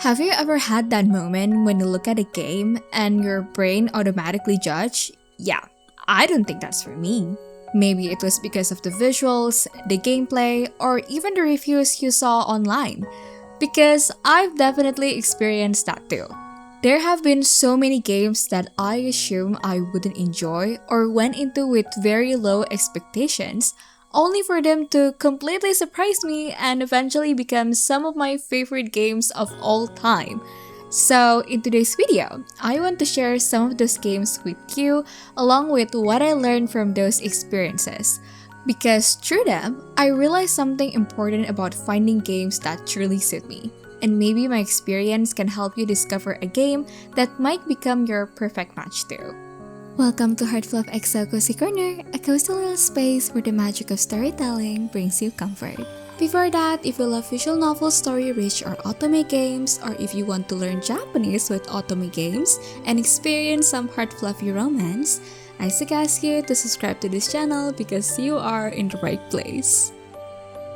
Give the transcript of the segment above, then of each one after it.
Have you ever had that moment when you look at a game and your brain automatically judge, yeah, I don't think that's for me. Maybe it was because of the visuals, the gameplay, or even the reviews you saw online. Because I've definitely experienced that too. There have been so many games that I assume I wouldn't enjoy or went into with very low expectations, only for them to completely surprise me and eventually become some of my favorite games of all time. So, in today's video, I want to share some of those games with you along with what I learned from those experiences. Because through them, I realized something important about finding games that truly suit me. And maybe my experience can help you discover a game that might become your perfect match too. Welcome to Heartful of EXO Cozy Corner, a cozy little space where the magic of storytelling brings you comfort. Before that, if you love visual novel story-rich or Otome games, or if you want to learn Japanese with Otome games and experience some heart-fluffy romance, I suggest you to subscribe to this channel because you are in the right place.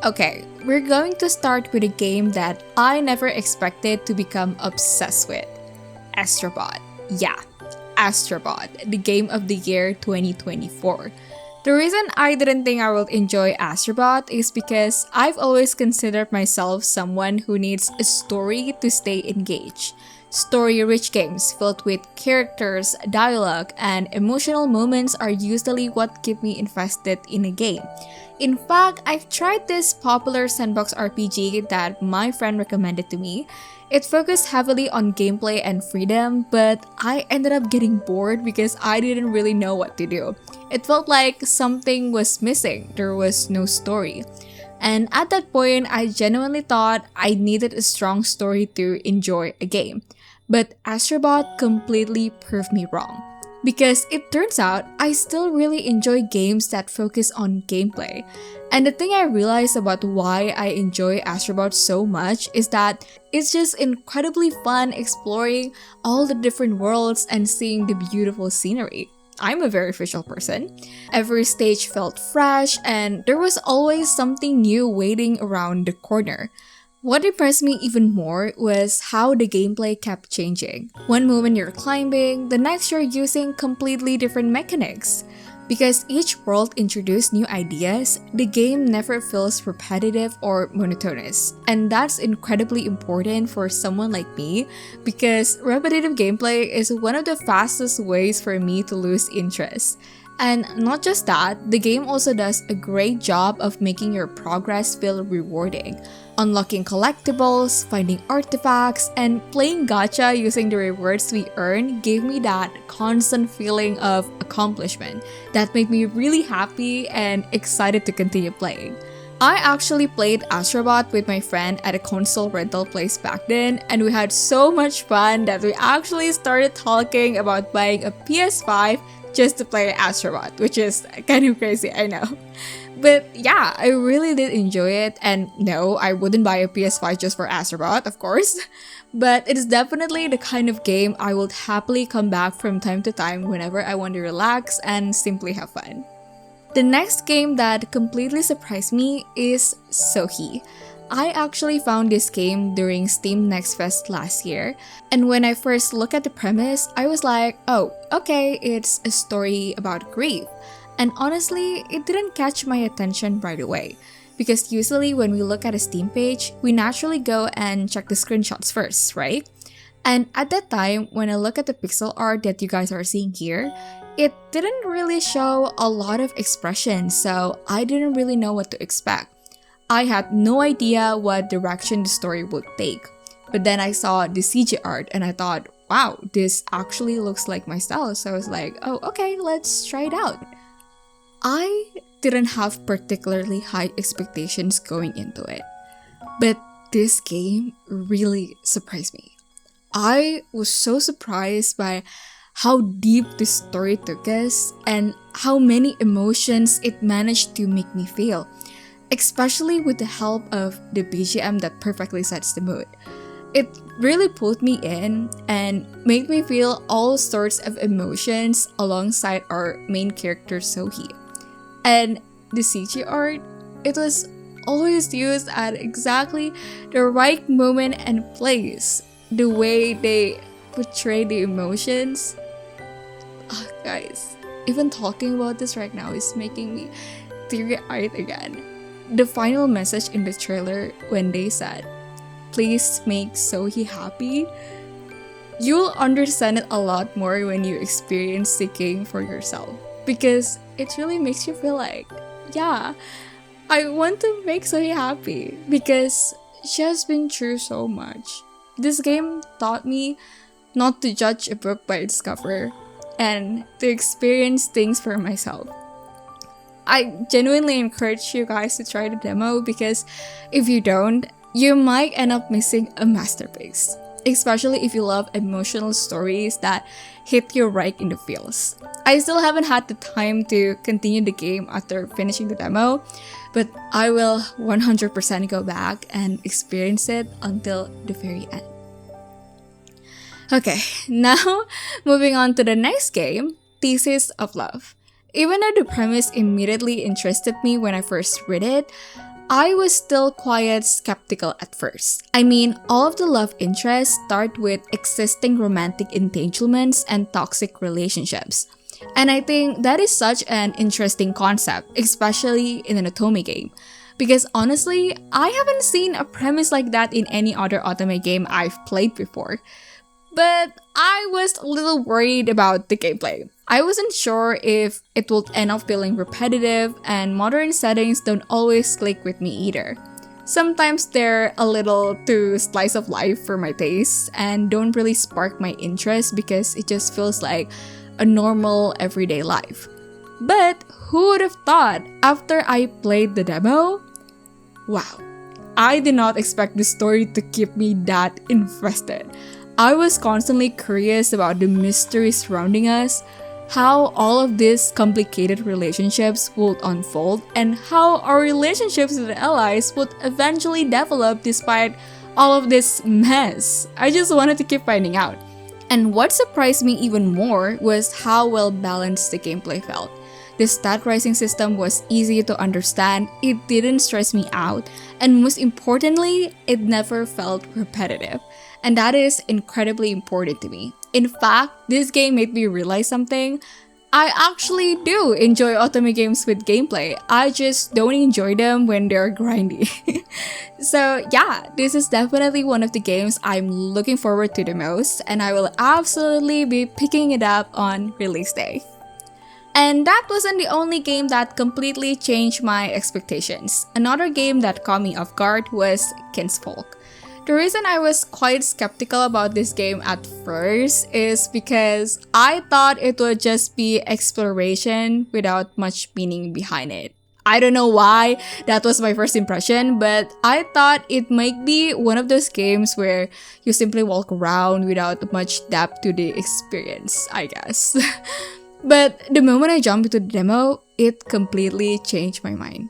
Okay, we're going to start with a game that I never expected to become obsessed with. Astrobot. Yeah, Astrobot, the game of the year 2024. The reason I didn't think I would enjoy Astrobot is because I've always considered myself someone who needs a story to stay engaged. Story-rich games filled with characters, dialogue, and emotional moments are usually what keep me invested in a game. In fact, I've tried this popular sandbox RPG that my friend recommended to me. It focused heavily on gameplay and freedom, but I ended up getting bored because I didn't really know what to do. It felt like something was missing, there was no story. And at that point, I genuinely thought I needed a strong story to enjoy a game. But Astrobot completely proved me wrong. Because it turns out, I still really enjoy games that focus on gameplay. And the thing I realized about why I enjoy Astrobot so much is that it's just incredibly fun exploring all the different worlds and seeing the beautiful scenery. I'm a very visual person. Every stage felt fresh and there was always something new waiting around the corner. What impressed me even more was how the gameplay kept changing. One moment you're climbing, the next you're using completely different mechanics. Because each world introduced new ideas, the game never feels repetitive or monotonous. And that's incredibly important for someone like me because repetitive gameplay is one of the fastest ways for me to lose interest. And not just that, the game also does a great job of making your progress feel rewarding. Unlocking collectibles, finding artifacts, and playing gacha using the rewards we earn gave me that constant feeling of accomplishment that made me really happy and excited to continue playing. I actually played Astrobot with my friend at a console rental place back then, and we had so much fun that we actually started talking about buying a PS5 just to play Astrobot, which is kind of crazy, I know. But yeah, I really did enjoy it, and no, I wouldn't buy a PS5 just for Astrobot, of course. But it is definitely the kind of game I would happily come back from time to time whenever I want to relax and simply have fun. The next game that completely surprised me is Sohee. I actually found this game during Steam Next Fest last year, and when I first looked at the premise, I was like, oh, okay, it's a story about grief. And honestly, it didn't catch my attention right away, because usually when we look at a Steam page, we naturally go and check the screenshots first, right? And at that time, when I look at the pixel art that you guys are seeing here, it didn't really show a lot of expression, so I didn't really know what to expect. I had no idea what direction the story would take. But then I saw the CG art and I thought, wow, this actually looks like my style. So I was like, oh, okay, let's try it out. I didn't have particularly high expectations going into it. But this game really surprised me. I was so surprised by how deep the story took us and how many emotions it managed to make me feel. Especially with the help of the BGM that perfectly sets the mood. It really pulled me in and made me feel all sorts of emotions alongside our main character Sohee. And the CG art, it was always used at exactly the right moment and place. the way they portray the emotions. Guys, even talking about this right now is making me teary-eyed again. The final message in the trailer when they said, "Please make Sohee happy," you'll understand it a lot more when you experience the game for yourself. Because it really makes you feel like, yeah, I want to make Sohee happy. Because she has been through so much. This game taught me not to judge a book by its cover and to experience things for myself. I genuinely encourage you guys to try the demo because if you don't, you might end up missing a masterpiece. Especially if you love emotional stories that hit you right in the feels. I still haven't had the time to continue the game after finishing the demo, but I will 100% go back and experience it until the very end. Okay, now moving on to the next game, Thesis of Love. Even though the premise immediately interested me when I first read it, I was still quite skeptical at first. I mean, all of the love interests start with existing romantic entanglements and toxic relationships. And I think that is such an interesting concept, especially in an Otome game. Because honestly, I haven't seen a premise like that in any other Otome game I've played before. But I was a little worried about the gameplay. I wasn't sure if it would end up feeling repetitive, and modern settings don't always click with me either. Sometimes they're a little too slice of life for my taste and don't really spark my interest because it just feels like a normal everyday life. But who would have thought after I played the demo? Wow, I did not expect the story to keep me that invested. I was constantly curious about the mystery surrounding us, how all of these complicated relationships would unfold, and how our relationships with the allies would eventually develop despite all of this mess. I just wanted to keep finding out. And what surprised me even more was how well balanced the gameplay felt. The stat rising system was easy to understand, it didn't stress me out, and most importantly, it never felt repetitive. And that is incredibly important to me. In fact, this game made me realize something. I actually do enjoy Otome games with gameplay. I just don't enjoy them when they're grindy. So yeah, this is definitely one of the games I'm looking forward to the most, and I will absolutely be picking it up on release day. And that wasn't the only game that completely changed my expectations. Another game that caught me off guard was Kinsfolk. The reason I was quite skeptical about this game at first is because I thought it would just be exploration without much meaning behind it. I don't know why that was my first impression, but I thought it might be one of those games where you simply walk around without much depth to the experience, I guess. But the moment I jumped into the demo, it completely changed my mind.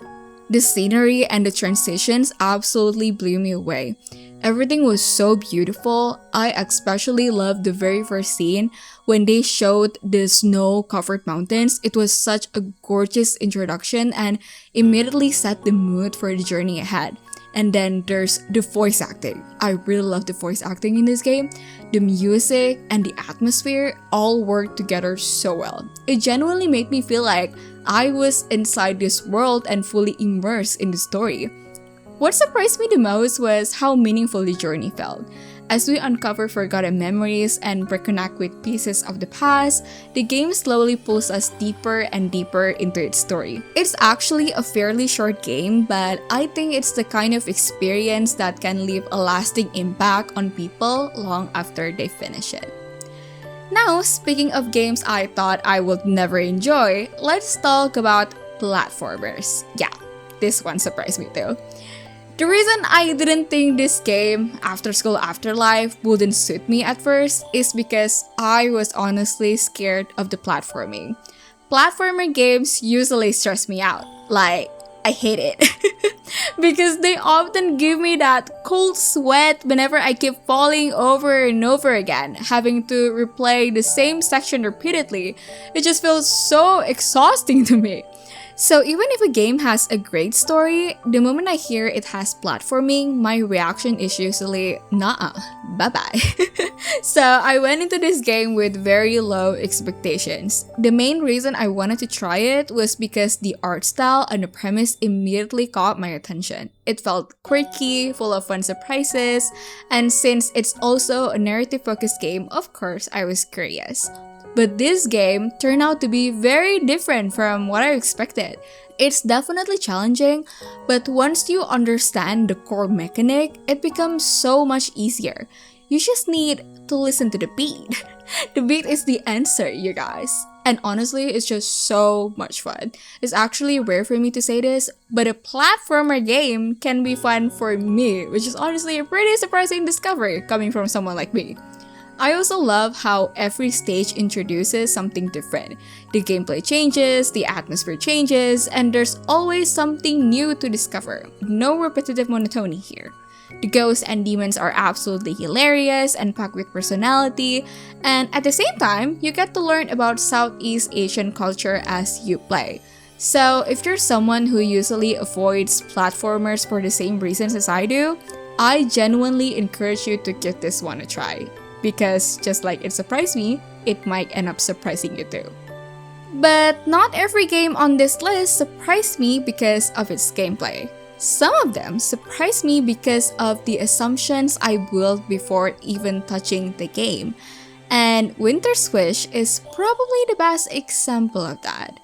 The scenery and the transitions absolutely blew me away. Everything was so beautiful. I especially loved the very first scene when they showed the snow-covered mountains. It was such a gorgeous introduction and immediately set the mood for the journey ahead. And then there's the voice acting. I really love the voice acting in this game. The music and the atmosphere all work together so well. It genuinely made me feel like I was inside this world and fully immersed in the story. What surprised me the most was how meaningful the journey felt. As we uncover forgotten memories and reconnect with pieces of the past, the game slowly pulls us deeper and deeper into its story. It's actually a fairly short game, but I think it's the kind of experience that can leave a lasting impact on people long after they finish it. Now, speaking of games I thought I would never enjoy, let's talk about platformers. Yeah, this one surprised me too. The reason I didn't think this game, After School Afterlife, wouldn't suit me at first is because I was honestly scared of the platforming. Platformer games usually stress me out. Like, I hate it. Because they often give me that cold sweat whenever I keep falling over and over again, having to replay the same section repeatedly. It just feels so exhausting to me. So even if a game has a great story, the moment I hear it has platforming, my reaction is usually, nah, bye-bye. So I went into this game with very low expectations. The main reason I wanted to try it was because the art style and the premise immediately caught my attention. It felt quirky, full of fun surprises, and since it's also a narrative-focused game, of course I was curious. But this game turned out to be very different from what I expected. It's definitely challenging, but once you understand the core mechanic, it becomes so much easier. You just need to listen to the beat. The beat is the answer, you guys. And honestly, it's just so much fun. It's actually rare for me to say this, but a platformer game can be fun for me, which is honestly a pretty surprising discovery coming from someone like me. I also love how every stage introduces something different. The gameplay changes, the atmosphere changes, and there's always something new to discover. No repetitive monotony here. The ghosts and demons are absolutely hilarious and packed with personality, and at the same time, you get to learn about Southeast Asian culture as you play. So if you're someone who usually avoids platformers for the same reasons as I do, I genuinely encourage you to give this one a try. Because just like it surprised me, it might end up surprising you too. But not every game on this list surprised me because of its gameplay. Some of them surprised me because of the assumptions I built before even touching the game. And Winter's Wish is probably the best example of that.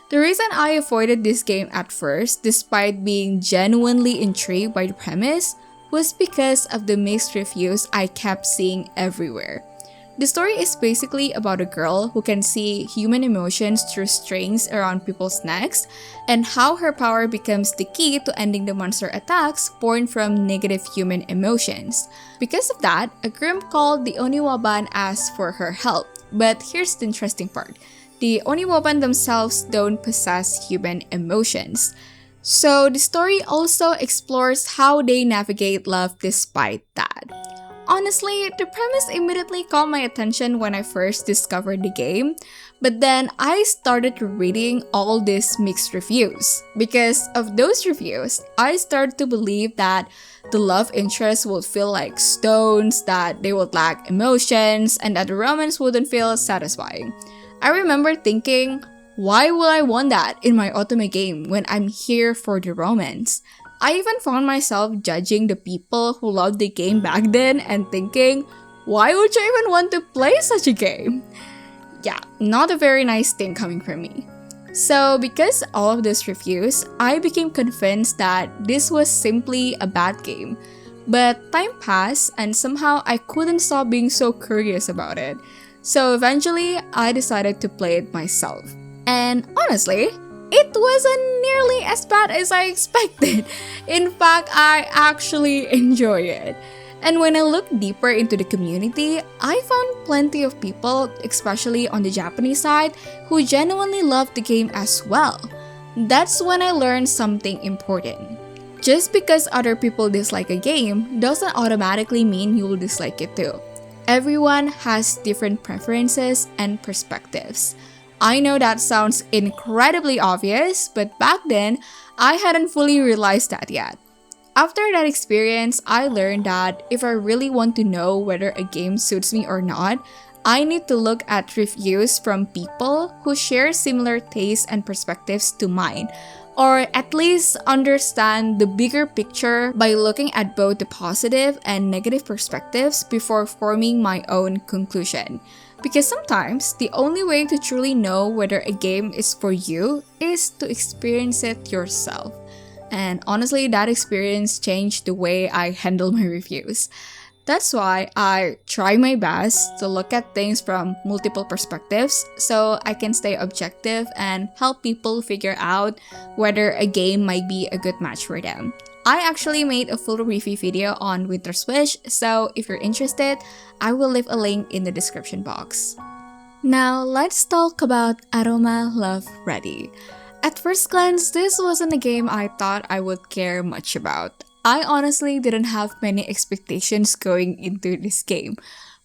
The reason I avoided this game at first, despite being genuinely intrigued by the premise, was because of the mixed reviews I kept seeing everywhere. The story is basically about a girl who can see human emotions through strings around people's necks, and how her power becomes the key to ending the monster attacks born from negative human emotions. Because of that, a group called the Oniwaban asks for her help. But here's the interesting part. The Oniwaban themselves don't possess human emotions. So the story also explores how they navigate love despite that. Honestly, the premise immediately caught my attention when I first discovered the game, but then I started reading all these mixed reviews. Because of those reviews, I started to believe that the love interest would feel like stones, that they would lack emotions, and that the romance wouldn't feel satisfying. I remember thinking, why would I want that in my Otome game when I'm here for the romance? I even found myself judging the people who loved the game back then and thinking, why would you even want to play such a game? Yeah, not a very nice thing coming from me. So because all of these reviews, I became convinced that this was simply a bad game. But time passed and somehow I couldn't stop being so curious about it. So eventually, I decided to play it myself. And honestly, it wasn't nearly as bad as I expected. In fact, I actually enjoy it. And when I looked deeper into the community, I found plenty of people, especially on the Japanese side, who genuinely loved the game as well. That's when I learned something important. Just because other people dislike a game doesn't automatically mean you'll dislike it too. Everyone has different preferences and perspectives. I know that sounds incredibly obvious, but back then, I hadn't fully realized that yet. After that experience, I learned that if I really want to know whether a game suits me or not, I need to look at reviews from people who share similar tastes and perspectives to mine, or at least understand the bigger picture by looking at both the positive and negative perspectives before forming my own conclusion. Because sometimes, the only way to truly know whether a game is for you is to experience it yourself. And honestly, that experience changed the way I handle my reviews. That's why I try my best to look at things from multiple perspectives so I can stay objective and help people figure out whether a game might be a good match for them. I actually made a full review video on Winter's Wish, so if you're interested, I will leave a link in the description box. Now, let's talk about Aroma Love Ready. At first glance, this wasn't a game I thought I would care much about. I honestly didn't have many expectations going into this game.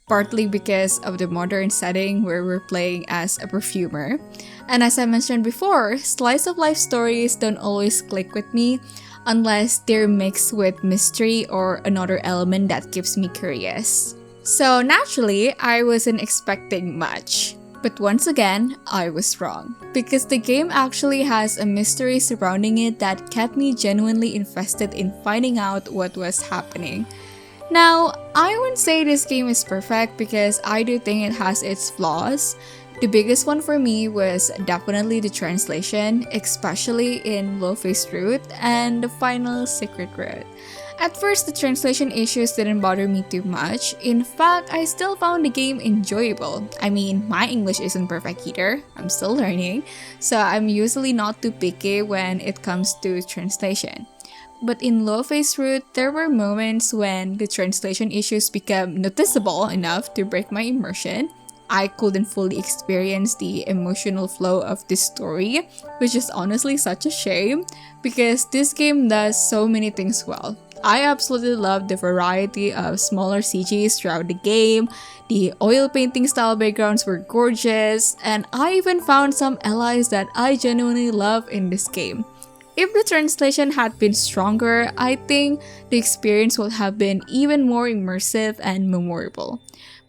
partly because of the modern setting where we're playing as a perfumer. And as I mentioned before, slice of life stories don't always click with me unless they're mixed with mystery or another element that keeps me curious. So naturally, I wasn't expecting much. But once again, I was wrong. Because the game actually has a mystery surrounding it that kept me genuinely invested in finding out what was happening. Now, I wouldn't say this game is perfect because I do think it has its flaws. The biggest one for me was definitely the translation, especially in low-faced route and the final secret route. At first, the translation issues didn't bother me too much. In fact, I still found the game enjoyable. I mean, my English isn't perfect either. I'm still learning, so I'm usually not too picky when it comes to translation. But in low-faced route, there were moments when the translation issues became noticeable enough to break my immersion. I couldn't fully experience the emotional flow of this story, which is honestly such a shame because this game does so many things well. I absolutely love the variety of smaller CGs throughout the game, the oil painting style backgrounds were gorgeous, and I even found some allies that I genuinely love in this game. If the translation had been stronger, I think the experience would have been even more immersive and memorable.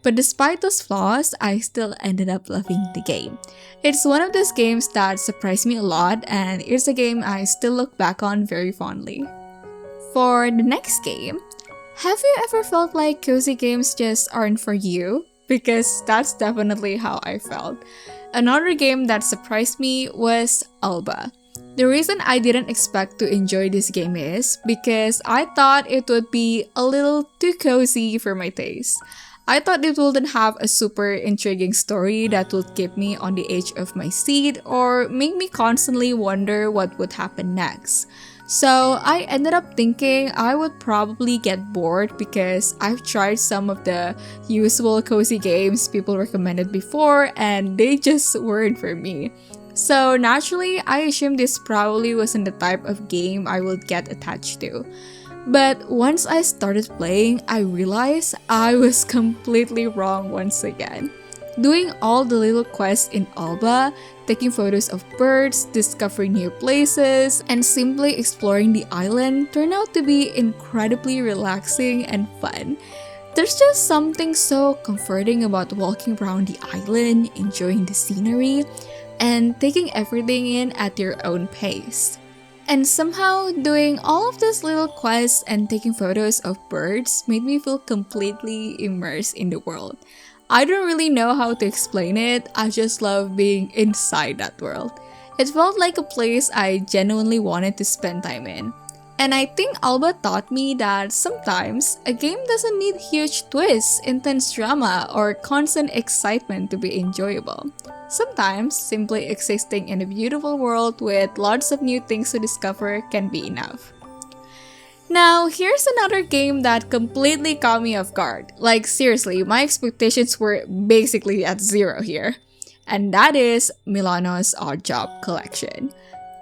But despite those flaws, I still ended up loving the game. It's one of those games that surprised me a lot, and it's a game I still look back on very fondly. For the next game, have you ever felt like cozy games just aren't for you? Because that's definitely how I felt. Another game that surprised me was Alba. The reason I didn't expect to enjoy this game is because I thought it would be a little too cozy for my taste. I thought it wouldn't have a super intriguing story that would keep me on the edge of my seat or make me constantly wonder what would happen next. So I ended up thinking I would probably get bored because I've tried some of the usual cozy games people recommended before and they just weren't for me. So naturally, I assumed this probably wasn't the type of game I would get attached to. But once I started playing, I realized I was completely wrong once again. Doing all the little quests in Alba, taking photos of birds, discovering new places, and simply exploring the island turned out to be incredibly relaxing and fun. There's just something so comforting about walking around the island, enjoying the scenery, and taking everything in at your own pace. And somehow, doing all of those little quests and taking photos of birds made me feel completely immersed in the world. I don't really know how to explain it, I just love being inside that world. It felt like a place I genuinely wanted to spend time in. And I think Alba taught me that sometimes a game doesn't need huge twists, intense drama, or constant excitement to be enjoyable. Sometimes, simply existing in a beautiful world with lots of new things to discover can be enough. Now, here's another game that completely caught me off guard. Like seriously, my expectations were basically at zero here. And that is Milano's Odd Job collection.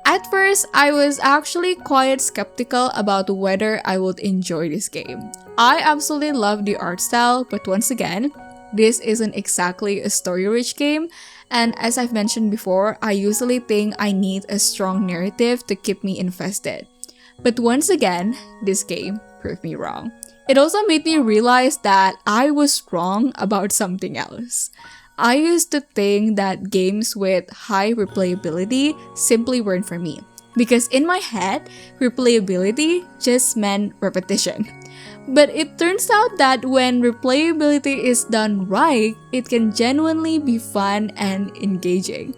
At first, I was actually quite skeptical about whether I would enjoy this game. I absolutely love the art style, but once again, this isn't exactly a story-rich game, and as I've mentioned before, I usually think I need a strong narrative to keep me invested. But once again, this game proved me wrong. It also made me realize that I was wrong about something else. I used to think that games with high replayability simply weren't for me, because in my head, replayability just meant repetition. But it turns out that when replayability is done right, it can genuinely be fun and engaging.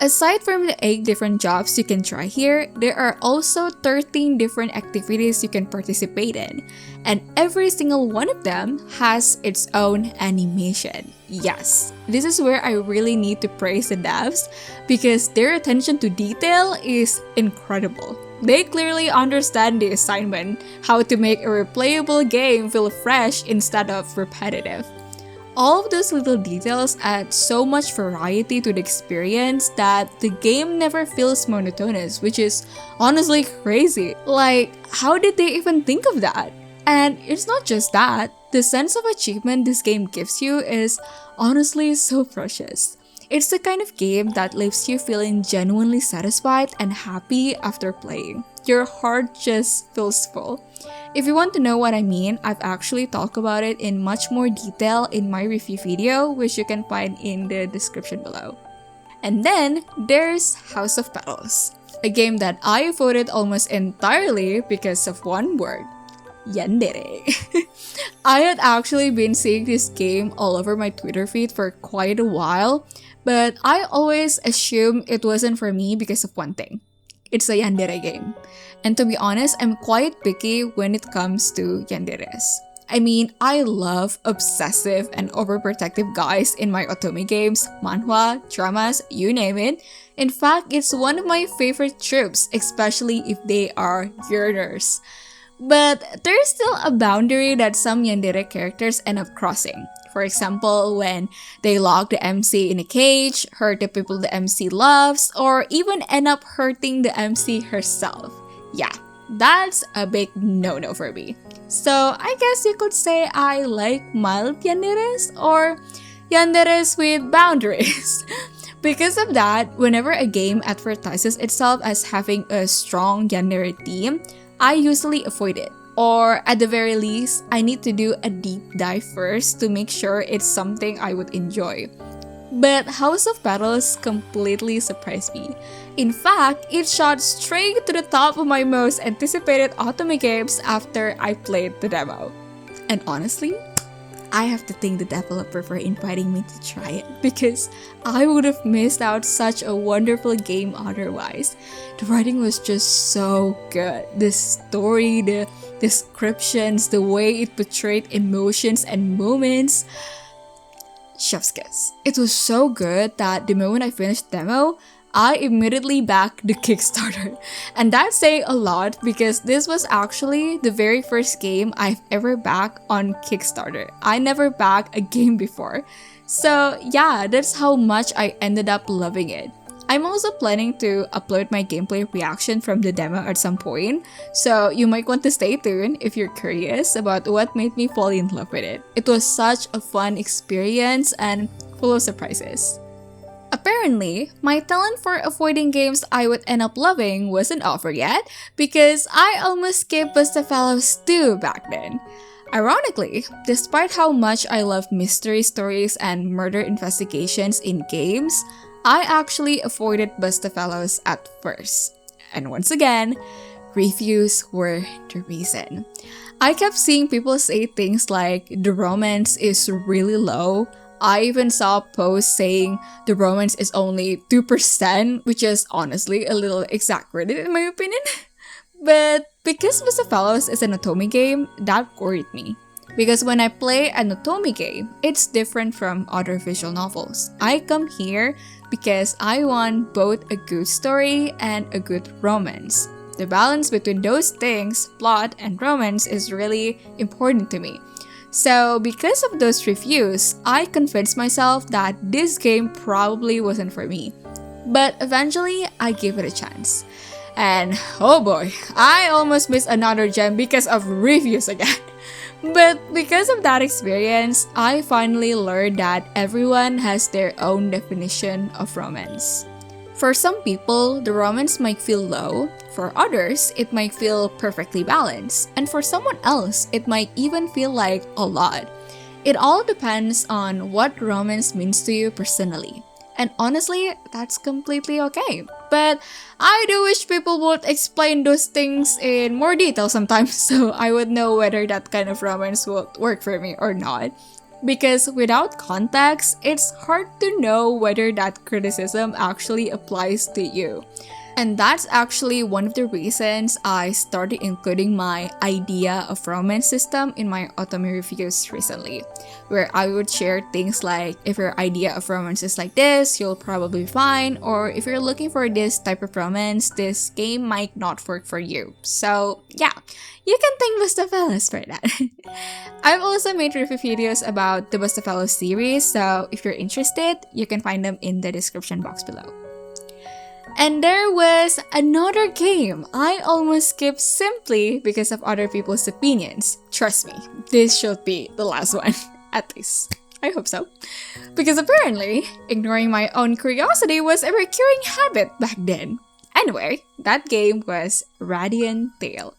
Aside from the 8 different jobs you can try here, there are also 13 different activities you can participate in, and every single one of them has its own animation. Yes, this is where I really need to praise the devs because their attention to detail is incredible. They clearly understand the assignment, how to make a replayable game feel fresh instead of repetitive. All of those little details add so much variety to the experience that the game never feels monotonous, which is honestly crazy. Like, how did they even think of that? And it's not just that, The sense of achievement this game gives you is honestly so precious. It's the kind of game that leaves you feeling genuinely satisfied and happy after playing. Your heart just feels full. If you want to know what I mean, I've actually talked about it in much more detail in my review video, which you can find in the description below. And then there's House of Petals, a game that I voted almost entirely because of one word: yandere. I had actually been seeing this game all over my Twitter feed for quite a while, but I always assumed it wasn't for me because of one thing. It's a yandere game. And to be honest, I'm quite picky when it comes to yanderes. I mean, I love obsessive and overprotective guys in my Otome games, manhwa, dramas, you name it. In fact, it's one of my favorite tropes, especially if they are yearners. But there's still a boundary that some yandere characters end up crossing. For example, when they lock the MC in a cage, hurt the people the MC loves, or even end up hurting the MC herself. Yeah, that's a big no-no for me. So I guess you could say I like mild yanderes or yanderes with boundaries. Because of that, whenever a game advertises itself as having a strong yandere theme, I usually avoid it. Or at the very least, I need to do a deep dive first to make sure it's something I would enjoy. But House of Petals completely surprised me. In fact, it shot straight to the top of my most anticipated Otome games after I played the demo. And honestly, I have to thank the developer for inviting me to try it, because I would have missed out such a wonderful game otherwise. The writing was just so good. The story, the descriptions, the way it portrayed emotions and moments. Chef's kiss. It was so good that the moment I finished demo, I immediately backed the Kickstarter. And that's saying a lot because this was actually the very first game I've ever backed on Kickstarter. I never backed a game before. So yeah, that's how much I ended up loving it. I'm also planning to upload my gameplay reaction from the demo at some point, so you might want to stay tuned if you're curious about what made me fall in love with it. It was such a fun experience and full of surprises. Apparently, my talent for avoiding games I would end up loving wasn't over yet, because I almost skipped Bustafellows 2 back then. Ironically, despite how much I love mystery stories and murder investigations in games, I actually avoided Bustafellows at first. And once again, reviews were the reason. I kept seeing people say things like the romance is really low. I even saw posts saying the romance is only 2%, which is honestly a little exaggerated in my opinion. But because Bustafellows is an Otome game, that worried me. Because when I play an Otome game, it's different from other visual novels. I come here because I want both a good story and a good romance. The balance between those things, plot and romance, is really important to me. So because of those reviews, I convinced myself that this game probably wasn't for me. But eventually, I gave it a chance. And oh boy, I almost missed another gem because of reviews again. But because of that experience, I finally learned that everyone has their own definition of romance. For some people, the romance might feel low. For others, it might feel perfectly balanced. And for someone else, it might even feel like a lot. It all depends on what romance means to you personally. And honestly, that's completely okay. But I do wish people would explain those things in more detail sometimes so I would know whether that kind of romance would work for me or not. Because without context, it's hard to know whether that criticism actually applies to you. And that's actually one of the reasons I started including my idea of romance system in my Otome reviews recently, where I would share things like, if your idea of romance is like this, you'll probably be fine, or if you're looking for this type of romance, this game might not work for you. So yeah, you can thank Bustafellows for that. I've also made review videos about the Bustafellows series, so if you're interested, you can find them in the description box below. And there was another game I almost skipped simply because of other people's opinions. Trust me, this should be the last one, at least. I hope so. Because apparently, ignoring my own curiosity was a recurring habit back then. Anyway, that game was Radiant Tale.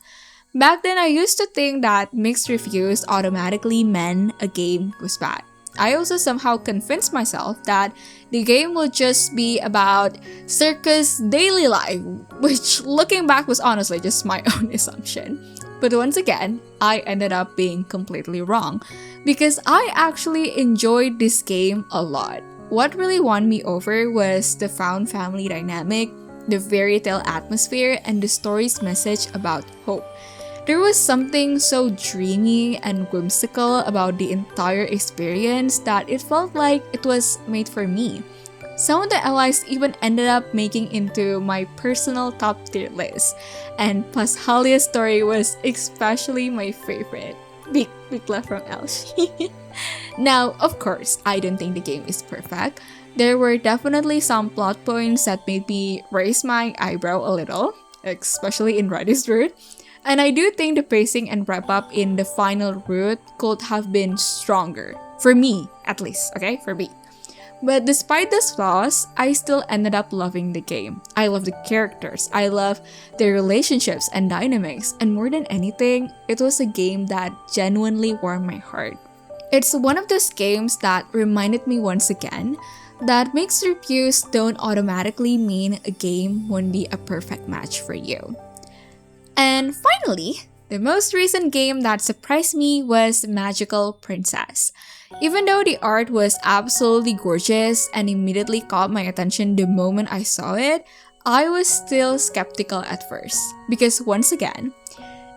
Back then, I used to think that mixed reviews automatically meant a game was bad. I also somehow convinced myself that the game would just be about circus daily life, which looking back was honestly just my own assumption. But once again, I ended up being completely wrong because I actually enjoyed this game a lot. What really won me over was the found family dynamic, the fairy tale atmosphere, and the story's message about hope. There was something so dreamy and whimsical about the entire experience that it felt like it was made for me. Some of the allies even ended up making into my personal top tier list, and Pashalia's story was especially my favorite. Big love from Elshi. Now, of course, I don't think the game is perfect. There were definitely some plot points that made me raise my eyebrow a little, especially in Reddy's route. And I do think the pacing and wrap-up in the final route could have been stronger. For me, at least, okay? For me. But despite these flaws, I still ended up loving the game. I love the characters, I love their relationships and dynamics, and more than anything, it was a game that genuinely warmed my heart. It's one of those games that reminded me once again that mixed reviews don't automatically mean a game won't be a perfect match for you. And finally, the most recent game that surprised me was Magical Princess. Even though the art was absolutely gorgeous and immediately caught my attention the moment I saw it, I was still skeptical at first. Because once again,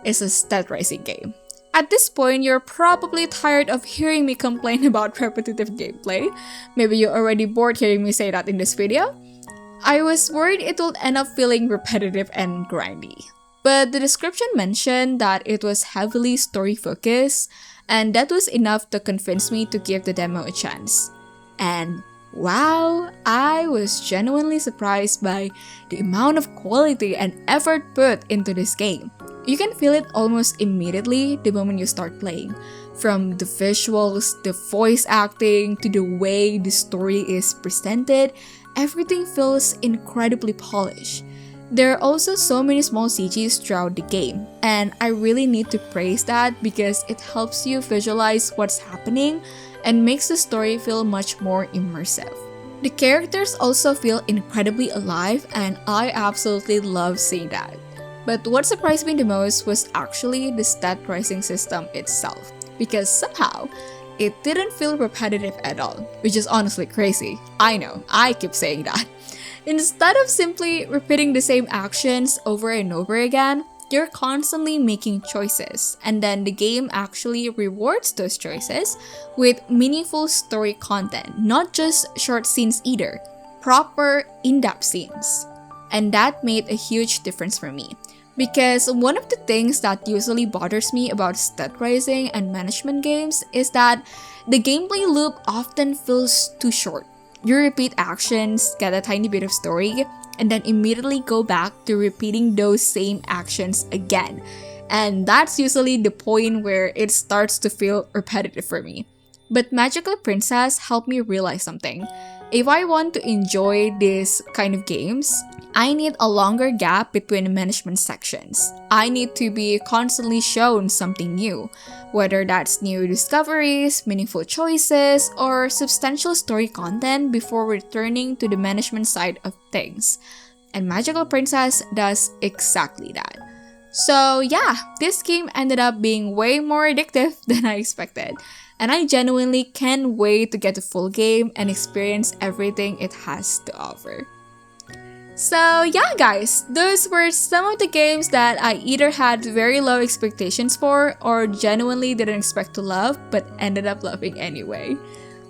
it's a stat rising game. At this point, you're probably tired of hearing me complain about repetitive gameplay. Maybe you're already bored hearing me say that in this video. I was worried it would end up feeling repetitive and grindy. But the description mentioned that it was heavily story-focused, and that was enough to convince me to give the demo a chance. And wow, I was genuinely surprised by the amount of quality and effort put into this game. You can feel it almost immediately the moment you start playing. From the visuals, the voice acting, to the way the story is presented, everything feels incredibly polished. There are also so many small CGs throughout the game, and I really need to praise that because it helps you visualize what's happening and makes the story feel much more immersive. The characters also feel incredibly alive, and I absolutely love seeing that. But what surprised me the most was actually the stat rising system itself, because somehow it didn't feel repetitive at all, which is honestly crazy. I know, I keep saying that. Instead of simply repeating the same actions over and over again, you're constantly making choices, and then the game actually rewards those choices with meaningful story content, not just short scenes either, proper in-depth scenes. And that made a huge difference for me. Because one of the things that usually bothers me about stat rising and management games is that the gameplay loop often feels too short. You repeat actions, get a tiny bit of story, and then immediately go back to repeating those same actions again. And that's usually the point where it starts to feel repetitive for me. But Magical Princess helped me realize something. If I want to enjoy this kind of games, I need a longer gap between management sections. I need to be constantly shown something new, whether that's new discoveries, meaningful choices, or substantial story content before returning to the management side of things. And Magical Princess does exactly that. So yeah, this game ended up being way more addictive than I expected. And I genuinely can't wait to get the full game and experience everything it has to offer. So yeah guys, those were some of the games that I either had very low expectations for or genuinely didn't expect to love but ended up loving anyway.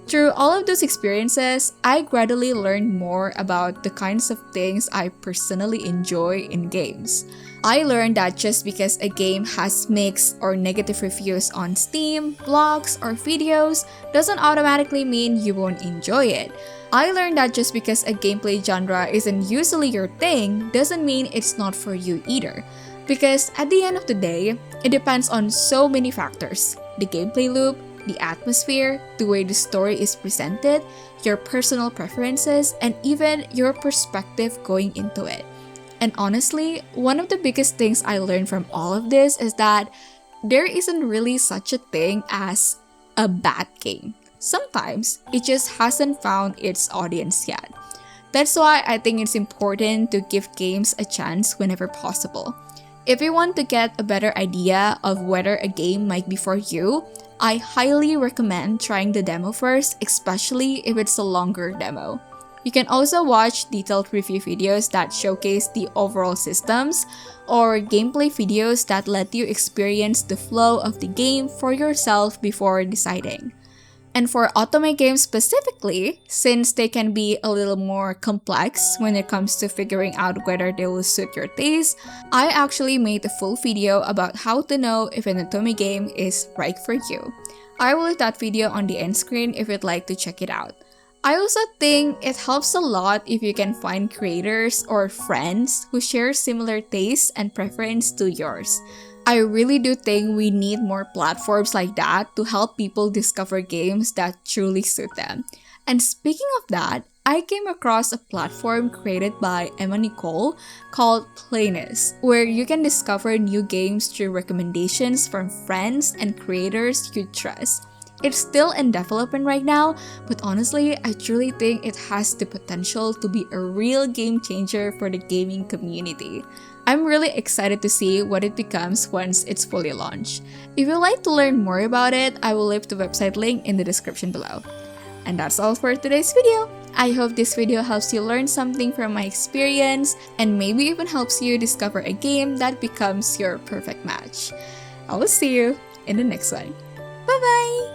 Through all of those experiences, I gradually learned more about the kinds of things I personally enjoy in games. I learned that just because a game has mixed or negative reviews on Steam, blogs, or videos doesn't automatically mean you won't enjoy it. I learned that just because a gameplay genre isn't usually your thing doesn't mean it's not for you either. Because at the end of the day, it depends on so many factors: the gameplay loop, the atmosphere, the way the story is presented, your personal preferences, and even your perspective going into it. And honestly, one of the biggest things I learned from all of this is that there isn't really such a thing as a bad game. Sometimes it just hasn't found its audience yet. That's why I think it's important to give games a chance whenever possible. If you want to get a better idea of whether a game might be for you, I highly recommend trying the demo first, especially if it's a longer demo. You can also watch detailed review videos that showcase the overall systems, or gameplay videos that let you experience the flow of the game for yourself before deciding. And for Otome games specifically, since they can be a little more complex when it comes to figuring out whether they will suit your taste, I actually made a full video about how to know if an Otome game is right for you. I will leave that video on the end screen if you'd like to check it out. I also think it helps a lot if you can find creators or friends who share similar tastes and preference to yours. I really do think we need more platforms like that to help people discover games that truly suit them. And speaking of that, I came across a platform created by Emma Nicole called Playlist, where you can discover new games through recommendations from friends and creators you trust. It's still in development right now, but honestly, I truly think it has the potential to be a real game changer for the gaming community. I'm really excited to see what it becomes once it's fully launched. If you'd like to learn more about it, I will leave the website link in the description below. And that's all for today's video. I hope this video helps you learn something from my experience and maybe even helps you discover a game that becomes your perfect match. I will see you in the next one. Bye bye!